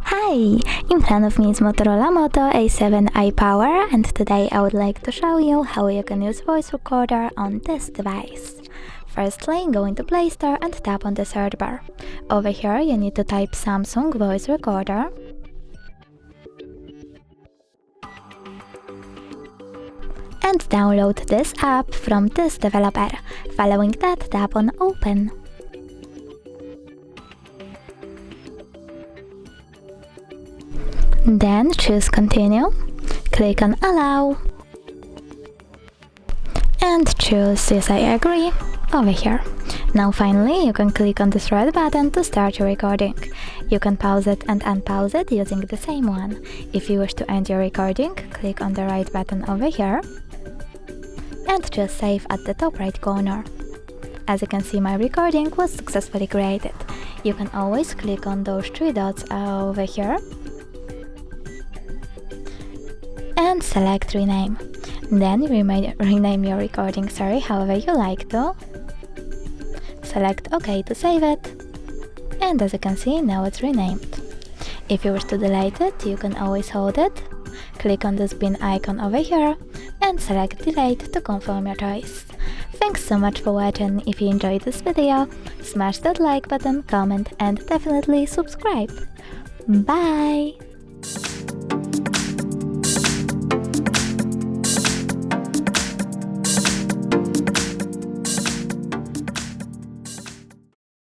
Hi! In front of me is Motorola Moto E7i Power, and today I would like to show you how you can use voice recorder on this device. Firstly, go into Play Store and tap on the search bar. Over here you need to type Samsung voice recorder. And download this app from this developer. Following that, tap on Open. Then choose Continue, click on Allow, and choose Yes, I agree over here. Now finally you can click on this red button to start your recording. You can pause it and unpause it using the same one. If you wish to end your recording, click on the right button over here and choose Save at the top right corner. As you can see, my recording was successfully created. You can always click on those three dots over here and select Rename. Then you may rename your recording, however you like to. Select OK to save it. And as you can see, now it's renamed. If you wish to delete it, you can always hold it. Click on this bin icon over here and select Delete to confirm your choice. Thanks so much for watching. If you enjoyed this video, smash that like button, comment and definitely subscribe. Bye!